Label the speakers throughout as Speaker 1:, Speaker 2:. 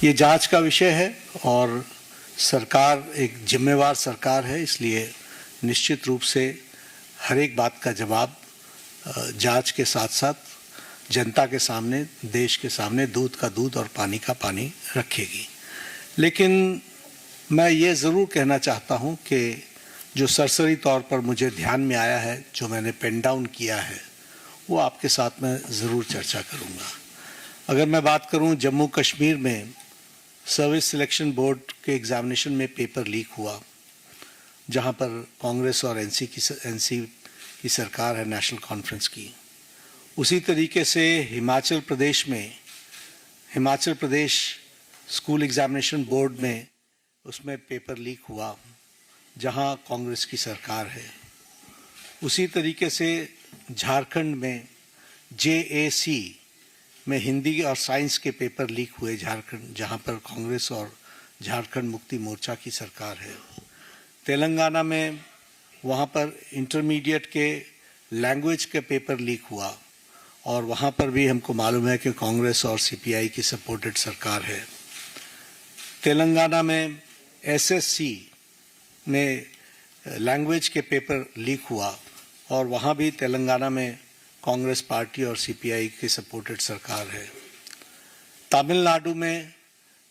Speaker 1: ये जांच का विषय है और सरकार एक जिम्मेवार सरकार है, इसलिए निश्चित रूप से हर एक बात का जवाब जांच के साथ साथ जनता के सामने, देश के सामने दूध का दूध और पानी का पानी रखेगी। लेकिन मैं ये ज़रूर कहना चाहता हूँ कि जो सरसरी तौर पर मुझे ध्यान में आया है, जो मैंने पेन डाउन किया है, वो आपके साथ मैं ज़रूर चर्चा करूँगा। अगर मैं बात करूँ जम्मू कश्मीर में सर्विस सिलेक्शन बोर्ड के एग्ज़ामिनेशन में पेपर लीक हुआ, जहाँ पर कांग्रेस और एनसी की सरकार है, नेशनल कॉन्फ्रेंस की। उसी तरीके से Himachal Pradesh school examination board में उसमें पेपर लीक हुआ, जहाँ कांग्रेस की सरकार है। उसी तरीके से झारखंड में JAC में हिंदी और साइंस के पेपर लीक हुए झारखंड, जहाँ पर कांग्रेस और झारखंड मुक्ति मोर्चा की सरकार है। तेलंगाना में वहाँ पर इंटरमीडिएट के लैंग्वेज के पेपर लीक हुआ और वहाँ पर भी हमको मालूम है कि कांग्रेस और CPI की सपोर्टेड सरकार है। तेलंगाना में SSC में लैंग्वेज के पेपर लीक हुआ और वहाँ भी तेलंगाना में कांग्रेस पार्टी और CPI की सपोर्टेड सरकार है। तमिलनाडु में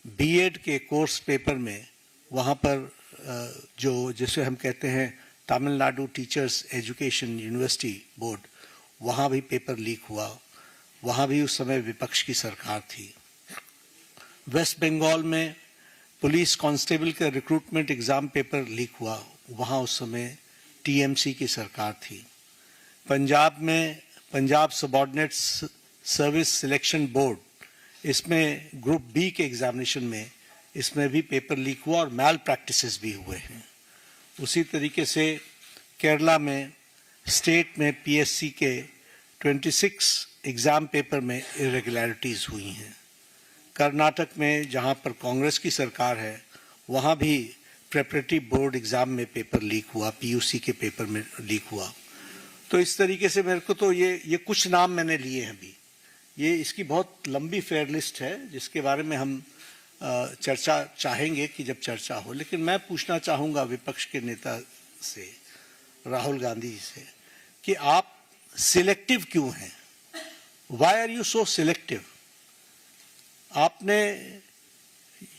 Speaker 1: BEd के कोर्स पेपर में वहाँ पर जिसे हम कहते हैं Tamil Nadu teachers education university board, वहाँ भी पेपर लीक हुआ। वहाँ भी उस समय विपक्ष की सरकार थी। वेस्ट बंगाल में पुलिस कांस्टेबल का रिक्रूटमेंट एग्ज़ाम पेपर लीक हुआ, वहाँ उस समय TMC की सरकार थी। पंजाब में Punjab subordinate service selection board, इसमें ग्रुप B के एग्ज़ामिनेशन में इसमें भी पेपर लीक हुआ और मैल प्रैक्टिसेस भी हुए हैं। उसी तरीके से केरला में स्टेट में PSC के 26 एग्ज़ाम पेपर में इरेगुलरिटीज़ हुई हैं। कर्नाटक में जहां पर कांग्रेस की सरकार है, वहां भी प्रेपरेटरी बोर्ड एग्ज़ाम में पेपर लीक हुआ, PUC के पेपर में लीक हुआ। तो इस तरीके से मेरे को तो ये कुछ नाम मैंने लिए हैं अभी। ये इसकी बहुत लंबी फेयर लिस्ट है, जिसके बारे में हम चर्चा चाहेंगे कि जब चर्चा हो। लेकिन मैं पूछना चाहूँगा विपक्ष के नेता से, राहुल गांधी जी से, कि आप सिलेक्टिव क्यों हैं? Why are you so selective? आपने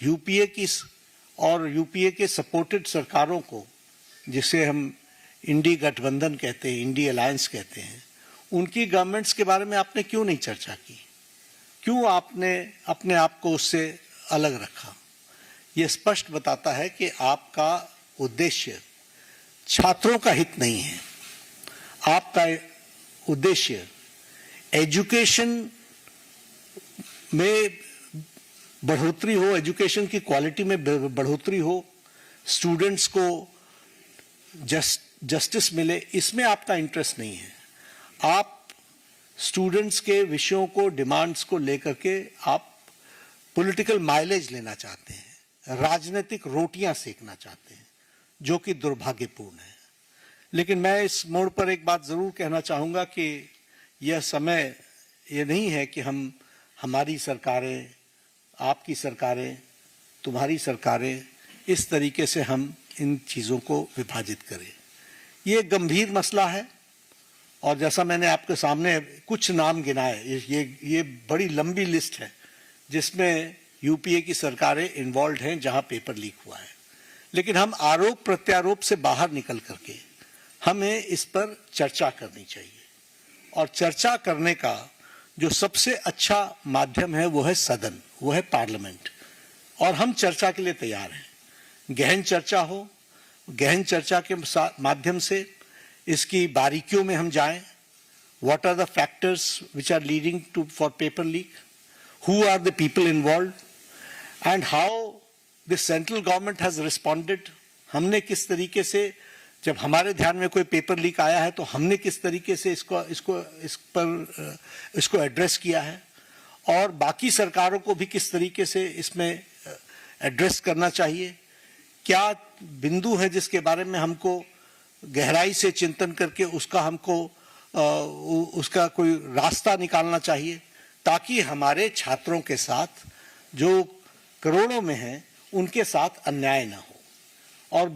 Speaker 1: UPA की और UPA के सपोर्टेड सरकारों को, जिसे हम इंडी गठबंधन कहते हैं, इंडी अलायंस कहते हैं, उनकी गवर्नमेंट्स के बारे में आपने क्यों नहीं चर्चा की? क्यों आपने अपने आप को उससे अलग रखा? ये स्पष्ट बताता है कि आपका उद्देश्य छात्रों का हित नहीं है। आपका उद्देश्य एजुकेशन में बढ़ोतरी हो, एजुकेशन की क्वालिटी में बढ़ोतरी हो, स्टूडेंट्स को जस्टिस मिले, इसमें आपका इंटरेस्ट नहीं है। आप स्टूडेंट्स के विषयों को, डिमांड्स को लेकर के आप पॉलिटिकल माइलेज लेना चाहते हैं, राजनीतिक रोटियां सेकना चाहते हैं, जो कि दुर्भाग्यपूर्ण है। लेकिन मैं इस मोड़ पर एक बात जरूर कहना चाहूँगा कि यह समय ये नहीं है कि हमारी सरकारें, आपकी सरकारें, तुम्हारी सरकारें, इस तरीके से हम इन चीज़ों को विभाजित करें। ये गंभीर मसला है और जैसा मैंने आपके सामने कुछ नाम गिनाए, ये बड़ी लंबी लिस्ट है जिसमें UPA की सरकारें इन्वॉल्व हैं, जहां पेपर लीक हुआ है। लेकिन हम आरोप प्रत्यारोप से बाहर निकल करके हमें इस पर चर्चा करनी चाहिए, और चर्चा करने का जो सबसे अच्छा माध्यम है वो है सदन, वो है पार्लियामेंट, और हम चर्चा के लिए तैयार हैं। गहन चर्चा हो, गहन चर्चा के माध्यम से इसकी बारीकियों में हम जाएं। What are the factors which are leading for paper leak? Who are the people involved? And how the central government has responded? हमने किस तरीके से, जब हमारे ध्यान में कोई पेपर लीक आया है, तो हमने किस तरीके से इसको एड्रेस किया है, और बाकी सरकारों को भी किस तरीके से इसमें एड्रेस करना चाहिए। क्या बिंदु है जिसके बारे में हमको गहराई से चिंतन करके उसका कोई रास्ता निकालना चाहिए, ताकि हमारे छात्रों के साथ जो करोड़ों में हैं उनके साथ अन्याय न हो। और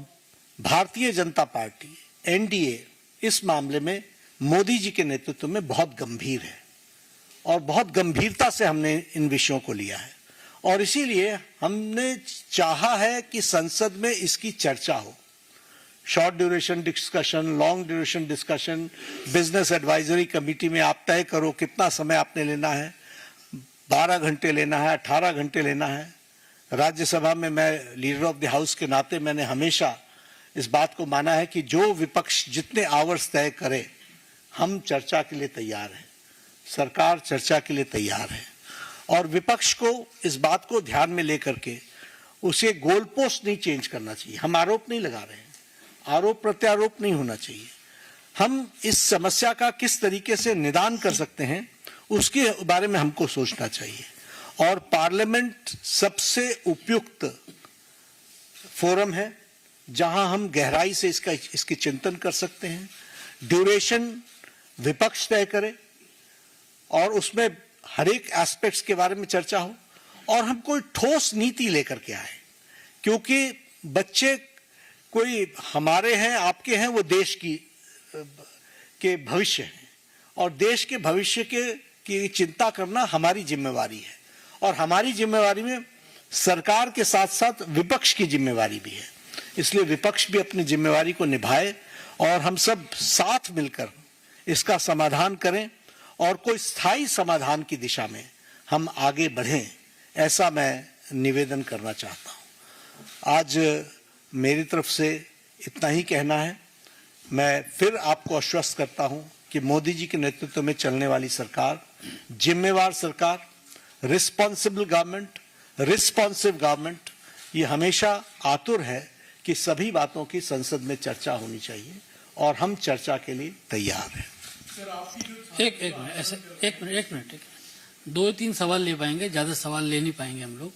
Speaker 1: भारतीय जनता पार्टी एनडीए इस मामले में मोदी जी के नेतृत्व में बहुत गंभीर है और बहुत गंभीरता से हमने इन विषयों को लिया है और इसीलिए हमने चाहा है कि संसद में इसकी चर्चा हो। Short duration discussion, long duration discussion, business advisory committee में आप तय करो कितना समय आपने लेना है, 12 घंटे लेना है, 18 घंटे लेना है। राज्यसभा में मैं लीडर ऑफ द हाउस के नाते मैंने हमेशा इस बात को माना है कि जो विपक्ष जितने आवर्स तय करे हम चर्चा के लिए तैयार हैं, सरकार चर्चा के लिए तैयार है और विपक्ष को इस बात को ध्यान में लेकर के उसे गोल पोस्ट नहीं चेंज करना चाहिए। हम आरोप नहीं लगा रहे हैं, आरोप प्रत्यारोप नहीं होना चाहिए। हम इस समस्या का किस तरीके से निदान कर सकते हैं उसके बारे में हमको सोचना चाहिए और पार्लियामेंट सबसे उपयुक्त फोरम है जहां हम गहराई से इसकी चिंतन कर सकते हैं। ड्यूरेशन विपक्ष तय करे और उसमें हर एक एस्पेक्ट्स के बारे में चर्चा हो और हम कोई ठोस नीति लेकर के आए, क्योंकि बच्चे कोई हमारे हैं आपके हैं, वो देश के भविष्य हैं और देश के भविष्य की चिंता करना हमारी जिम्मेवारी है और हमारी जिम्मेवारी में सरकार के साथ साथ विपक्ष की जिम्मेवारी भी है। इसलिए विपक्ष भी अपनी जिम्मेवारी को निभाए और हम सब साथ मिलकर इसका समाधान करें और कोई स्थायी समाधान की दिशा में हम आगे बढ़ें, ऐसा मैं निवेदन करना चाहता हूं। आज मेरी तरफ से इतना ही कहना है। मैं फिर आपको आश्वस्त करता हूं कि मोदी जी के नेतृत्व में चलने वाली सरकार जिम्मेवार सरकार, रिस्पॉन्सिबल गवर्नमेंट, रिस्पॉन्सिव गवर्नमेंट, ये हमेशा आतुर है कि सभी बातों की संसद में चर्चा होनी चाहिए और हम चर्चा के लिए तैयार हैं।
Speaker 2: एक मिनट 2-3 सवाल ले पाएंगे, ज्यादा सवाल ले नहीं पाएंगे हम लोग।